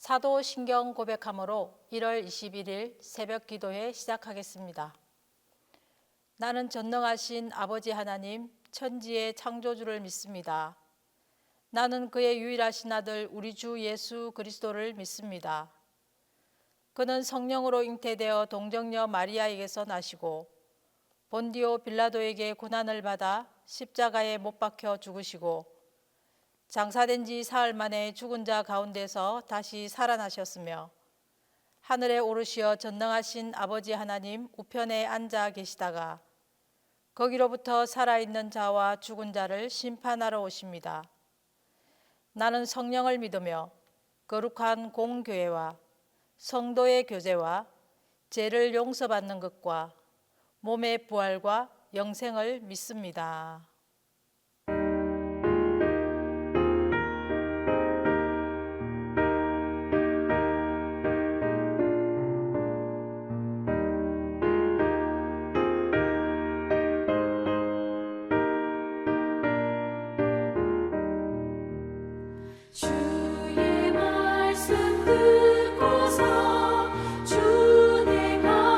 사도신경 고백함으로 1월 21일 새벽 기도회 시작하겠습니다. 나는 전능하신 아버지 하나님, 천지의 창조주를 믿습니다. 나는 그의 유일하신 아들 우리 주 예수 그리스도를 믿습니다. 그는 성령으로 잉태되어 동정녀 마리아에게서 나시고 본디오 빌라도에게 고난을 받아 십자가에 못 박혀 죽으시고 장사된 지 사흘 만에 죽은 자 가운데서 다시 살아나셨으며 하늘에 오르시어 전능하신 아버지 하나님 우편에 앉아 계시다가 거기로부터 살아있는 자와 죽은 자를 심판하러 오십니다. 나는 성령을 믿으며 거룩한 공교회와 성도의 교제와 죄를 용서받는 것과 몸의 부활과 영생을 믿습니다. 주의 말씀 듣고서 준행하는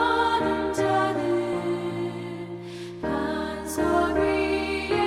자는 반석 위에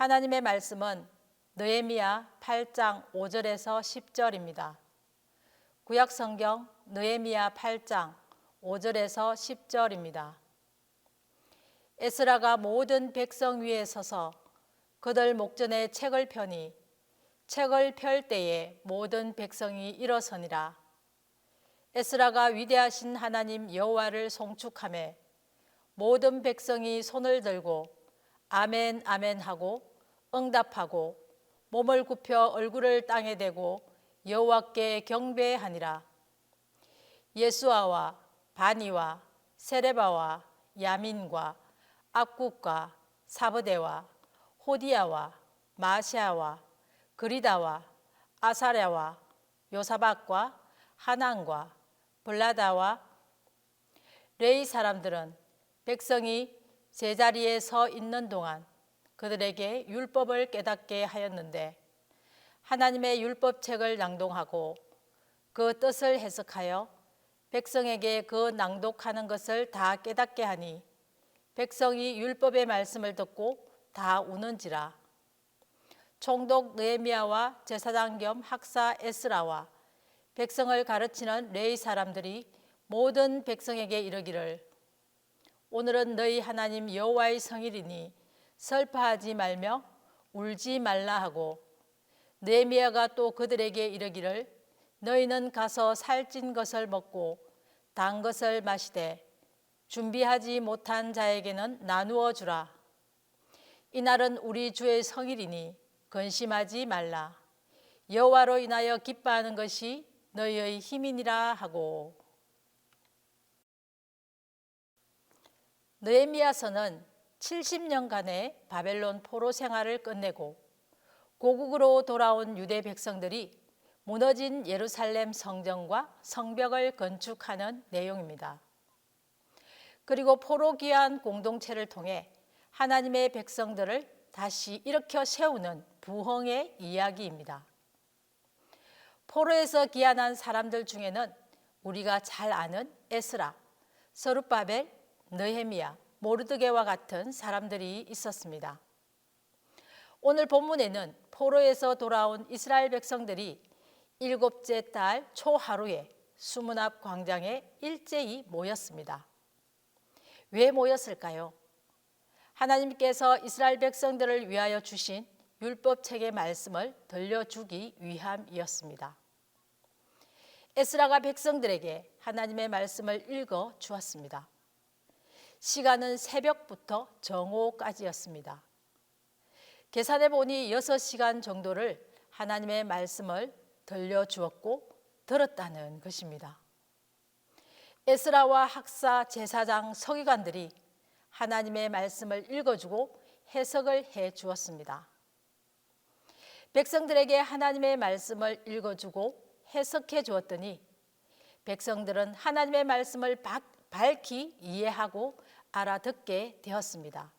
하나님의 말씀은 느헤미야 8장 5절에서 10절입니다. 구약성경 느헤미야 8장 5절에서 10절입니다. 에스라가 모든 백성 위에 서서 그들 목전에 책을 펴니 책을 펼 때에 모든 백성이 일어서니라. 에스라가 위대하신 하나님 여호와를 송축하며 모든 백성이 손을 들고 아멘 아멘 하고 응답하고 몸을 굽혀 얼굴을 땅에 대고 여호와께 경배하니라. 예수아와 바니와 세레바와 야민과 압국과 사브대와 호디야와 마시아와 그리다와 아사랴와 요사박과 하난과 블라다와 레이 사람들은 백성이 제자리에 서 있는 동안 그들에게 율법을 깨닫게 하였는데 하나님의 율법책을 낭독하고 그 뜻을 해석하여 백성에게 그 낭독하는 것을 다 깨닫게 하니 백성이 율법의 말씀을 듣고 다 우는지라. 총독 느헤미야와 제사장 겸 학사 에스라와 백성을 가르치는 레위 사람들이 모든 백성에게 이르기를 오늘은 너희 하나님 여호와의 성일이니 슬퍼하지 말며 울지 말라 하고 느헤미야가 또 그들에게 이르기를 너희는 가서 살찐 것을 먹고 단 것을 마시되 준비하지 못한 자에게는 나누어 주라. 이날은 우리 주의 성일이니 근심하지 말라. 여호와로 인하여 기뻐하는 것이 너희의 힘이니라 하고. 느헤미야서는 70년간의 바벨론 포로 생활을 끝내고 고국으로 돌아온 유대 백성들이 무너진 예루살렘 성전과 성벽을 건축하는 내용입니다. 그리고 포로 귀환 공동체를 통해 하나님의 백성들을 다시 일으켜 세우는 부흥의 이야기입니다. 포로에서 귀환한 사람들 중에는 우리가 잘 아는 에스라, 스룹바벨, 느헤미야, 모르드게와 같은 사람들이 있었습니다. 오늘 본문에는 포로에서 돌아온 이스라엘 백성들이 일곱째 달 초하루에 수문 앞 광장에 일제히 모였습니다. 왜 모였을까요? 하나님께서 이스라엘 백성들을 위하여 주신 율법책의 말씀을 들려주기 위함이었습니다. 에스라가 백성들에게 하나님의 말씀을 읽어 주었습니다. 시간은 새벽부터 정오까지였습니다. 계산해 보니 6시간 정도를 하나님의 말씀을 들려주었고 들었다는 것입니다. 에스라와 학사, 제사장, 서기관들이 하나님의 말씀을 읽어주고 해석을 해 주었습니다. 백성들에게 하나님의 말씀을 읽어주고 해석해 주었더니 백성들은 하나님의 말씀을 밝히 이해하고 알아듣게 되었습니다.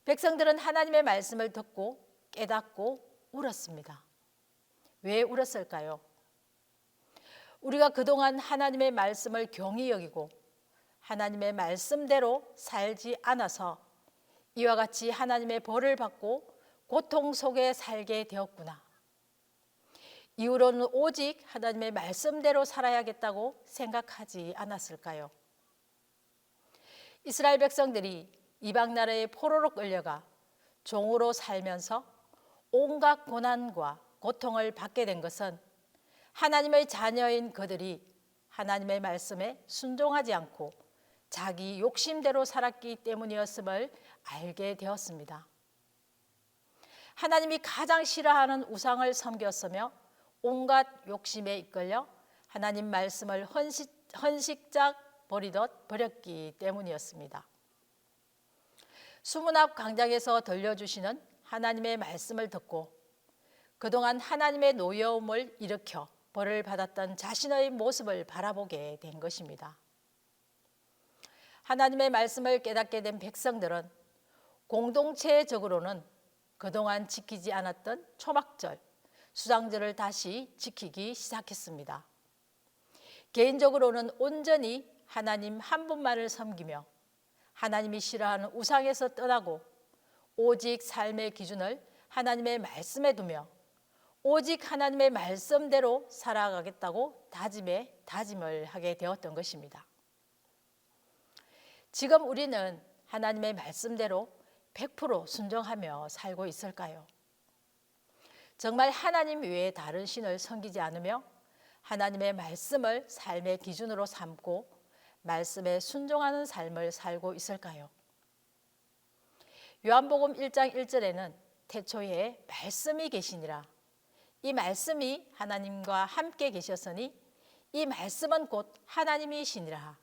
백성들은 하나님의 말씀을 듣고 깨닫고 울었습니다. 왜 울었을까요? 우리가 그동안 하나님의 말씀을 경히 여기고 하나님의 말씀대로 살지 않아서 이와 같이 하나님의 벌을 받고 고통 속에 살게 되었구나. 이후로는 오직 하나님의 말씀대로 살아야겠다고 생각하지 않았을까요? 이스라엘 백성들이 이방 나라의 포로로 끌려가 종으로 살면서 온갖 고난과 고통을 받게 된 것은 하나님의 자녀인 그들이 하나님의 말씀에 순종하지 않고 자기 욕심대로 살았기 때문이었음을 알게 되었습니다. 하나님이 가장 싫어하는 우상을 섬겼으며 온갖 욕심에 이끌려 하나님 말씀을 헌식작 버리듯 버렸기 때문이었습니다. 수문 앞 광장에서 들려주시는 하나님의 말씀을 듣고 그동안 하나님의 노여움을 일으켜 벌을 받았던 자신의 모습을 바라보게 된 것입니다. 하나님의 말씀을 깨닫게 된 백성들은 공동체적으로는 그동안 지키지 않았던 초막절, 수장절을 다시 지키기 시작했습니다. 개인적으로는 온전히 하나님 한 분만을 섬기며 하나님이 싫어하는 우상에서 떠나고 오직 삶의 기준을 하나님의 말씀에 두며 오직 하나님의 말씀대로 살아가겠다고 다짐을 하게 되었던 것입니다. 지금 우리는 하나님의 말씀대로 100% 순종하며 살고 있을까요? 정말 하나님 외에 다른 신을 섬기지 않으며 하나님의 말씀을 삶의 기준으로 삼고 말씀에 순종하는 삶을 살고 있을까요? 요한복음 1장 1절에는 태초에 말씀이 계시니라. 이 말씀이 하나님과 함께 계셨으니 이 말씀은 곧 하나님이시니라.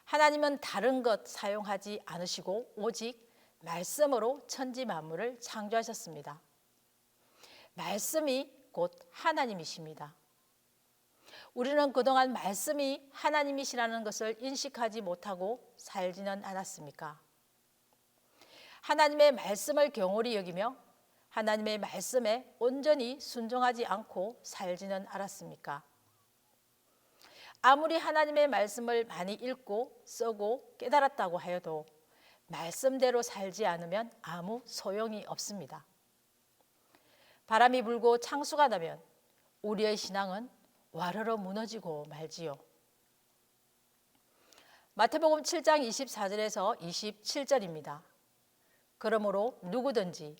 하나님은 다른 것 사용하지 않으시고 오직 말씀으로 천지 만물을 창조하셨습니다. 말씀이 곧 하나님이십니다. 우리는 그동안 말씀이 하나님이시라는 것을 인식하지 못하고 살지는 않았습니까? 하나님의 말씀을 경홀히 여기며 하나님의 말씀에 온전히 순종하지 않고 살지는 않았습니까? 아무리 하나님의 말씀을 많이 읽고 쓰고 깨달았다고 하여도 말씀대로 살지 않으면 아무 소용이 없습니다. 바람이 불고 창수가 나면 우리의 신앙은 와르르 무너지고 말지요. 마태복음 7장 24절에서 27절입니다. 그러므로 누구든지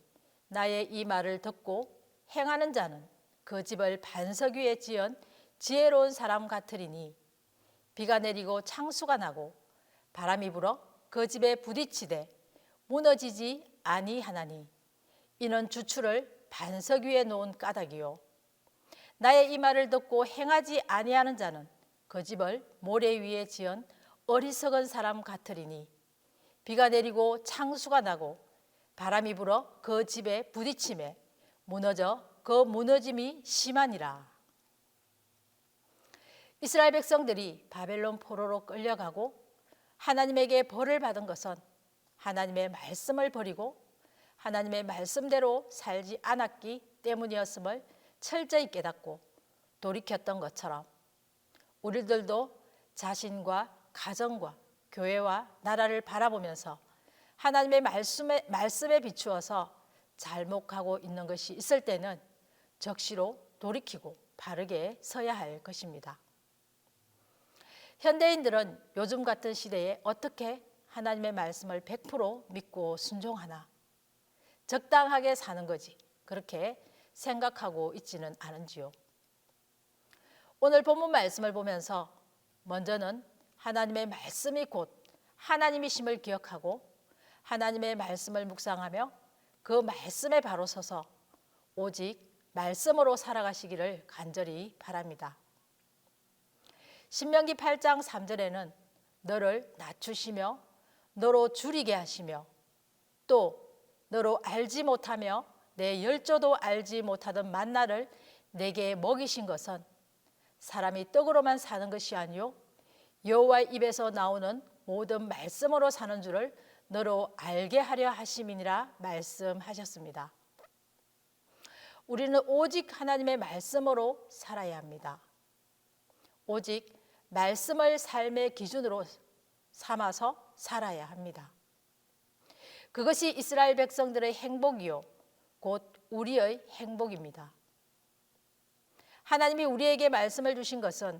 나의 이 말을 듣고 행하는 자는 그 집을 반석 위에 지은 지혜로운 사람 같으리니 비가 내리고 창수가 나고 바람이 불어 그 집에 부딪히되 무너지지 아니하나니 이는 주추를 반석 위에 놓은 까닭이요 나의 이 말을 듣고 행하지 아니하는 자는 그 집을 모래 위에 지은 어리석은 사람 같으리니 비가 내리고 창수가 나고 바람이 불어 그 집에 부딪히매 무너져 그 무너짐이 심하니라. 이스라엘 백성들이 바벨론 포로로 끌려가고 하나님에게 벌을 받은 것은 하나님의 말씀을 버리고 하나님의 말씀대로 살지 않았기 때문이었음을 철저히 깨닫고 돌이켰던 것처럼 우리들도 자신과 가정과 교회와 나라를 바라보면서 하나님의 말씀에 비추어서 잘못하고 있는 것이 있을 때는 적시로 돌이키고 바르게 서야 할 것입니다. 현대인들은 요즘 같은 시대에 어떻게 하나님의 말씀을 100% 믿고 순종하나? 적당하게 사는 거지 그렇게 생각하고 있지는 않은지요. 오늘 본문 말씀을 보면서 먼저는 하나님의 말씀이 곧 하나님이심을 기억하고 하나님의 말씀을 묵상하며 그 말씀에 바로 서서 오직 말씀으로 살아가시기를 간절히 바랍니다. 신명기 8장 3절에는 너를 낮추시며 너로 줄이게 하시며 또 너로 알지 못하며 내 열조도 알지 못하던 만나를 내게 먹이신 것은 사람이 떡으로만 사는 것이 아니요 여호와의 입에서 나오는 모든 말씀으로 사는 줄을 너로 알게 하려 하심이니라 말씀하셨습니다. 우리는 오직 하나님의 말씀으로 살아야 합니다. 오직 말씀을 삶의 기준으로 삼아서 살아야 합니다. 그것이 이스라엘 백성들의 행복이요 곧 우리의 행복입니다. 하나님이 우리에게 말씀을 주신 것은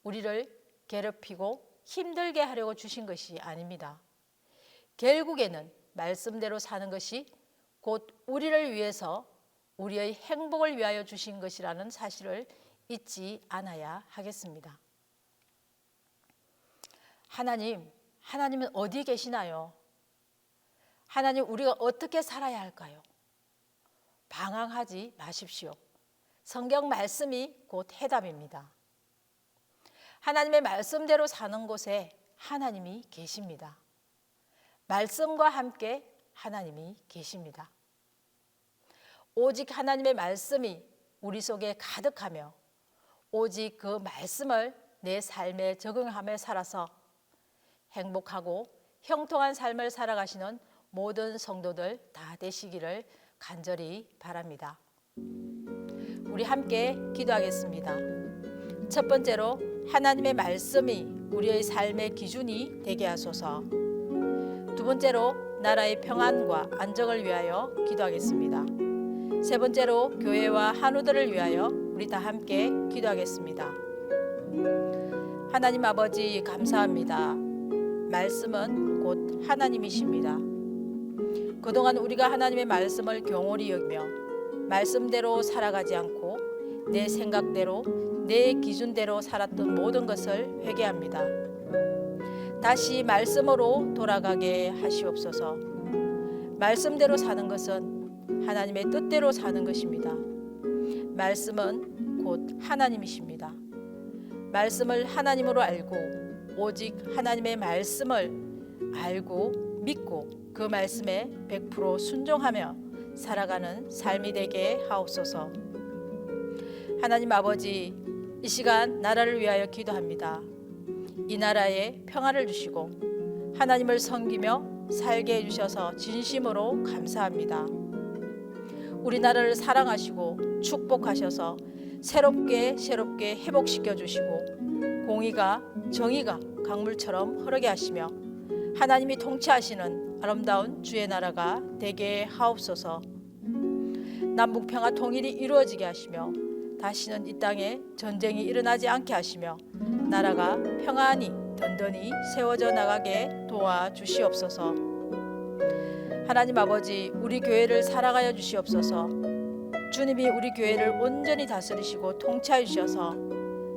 우리를 괴롭히고 힘들게 하려고 주신 것이 아닙니다. 결국에는 말씀대로 사는 것이 곧 우리를 위해서 우리의 행복을 위하여 주신 것이라는 사실을 잊지 않아야 하겠습니다. 하나님은 어디 계시나요? 하나님, 우리가 어떻게 살아야 할까요? 방황하지 마십시오. 성경 말씀이 곧 해답입니다. 하나님의 말씀대로 사는 곳에 하나님이 계십니다. 말씀과 함께 하나님이 계십니다. 오직 하나님의 말씀이 우리 속에 가득하며 오직 그 말씀을 내 삶에 적용하며 살아서 행복하고 형통한 삶을 살아가시는 모든 성도들 다 되시기를 간절히 바랍니다. 우리 함께 기도하겠습니다. 첫 번째로 하나님의 말씀이 우리의 삶의 기준이 되게 하소서. 두 번째로 나라의 평안과 안정을 위하여 기도하겠습니다. 세 번째로 교회와 한우들을 위하여 우리 다 함께 기도하겠습니다. 하나님 아버지 감사합니다. 말씀은 곧 하나님이십니다. 그동안 우리가 하나님의 말씀을 경홀히 여기며 말씀대로 살아가지 않고 내 생각대로 내 기준대로 살았던 모든 것을 회개합니다. 다시 말씀으로 돌아가게 하시옵소서. 말씀대로 사는 것은 하나님의 뜻대로 사는 것입니다. 말씀은 곧 하나님이십니다. 말씀을 하나님으로 알고 오직 하나님의 말씀을 알고 믿고 그 말씀에 100% 순종하며 살아가는 삶이 되게 하옵소서. 하나님 아버지, 이 시간 나라를 위하여 기도합니다. 이 나라에 평화를 주시고 하나님을 섬기며 살게 해주셔서 진심으로 감사합니다. 우리나라를 사랑하시고 축복하셔서 새롭게 회복시켜 주시고 공의가 정의가 강물처럼 흐르게 하시며 하나님이 통치하시는 아름다운 주의 나라가 되게 하옵소서. 남북평화 통일이 이루어지게 하시며 다시는 이 땅에 전쟁이 일어나지 않게 하시며 나라가 평안히 든든히 세워져 나가게 도와주시옵소서. 하나님 아버지, 우리 교회를 사랑하여 주시옵소서. 주님이 우리 교회를 온전히 다스리시고 통치하여 주셔서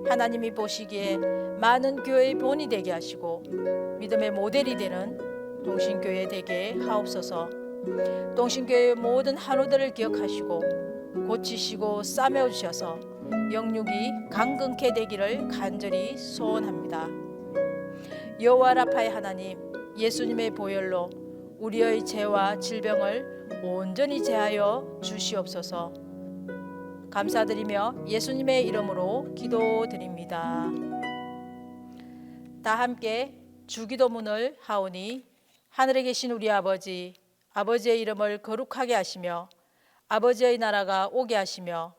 하나님이 보시기에 많은 교회의 본이 되게 하시고 믿음의 모델이 되는 동신교회 되게 하옵소서. 동신교회의 모든 한우들을 기억하시고 고치시고 싸매어 주셔서 영육이 강건케 되기를 간절히 소원합니다. 여호와 라파의 하나님, 예수님의 보혈로 우리의 죄와 질병을 온전히 제하여 주시옵소서. 감사드리며 예수님의 이름으로 기도드립니다. 다 함께 주기도문을 하오니 하늘에 계신 우리 아버지, 아버지의 이름을 거룩하게 하시며 아버지의 나라가 오게 하시며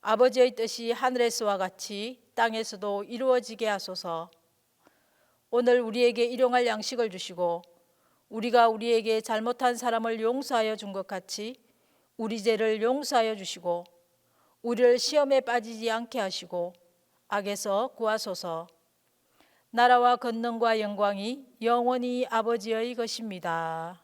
아버지의 뜻이 하늘에서와 같이 땅에서도 이루어지게 하소서. 오늘 우리에게 일용할 양식을 주시고 우리가 우리에게 잘못한 사람을 용서하여 준 것 같이 우리 죄를 용서하여 주시고 우리를 시험에 빠지지 않게 하시고 악에서 구하소서. 나라와 권능과 영광이 영원히 아버지의 것입니다.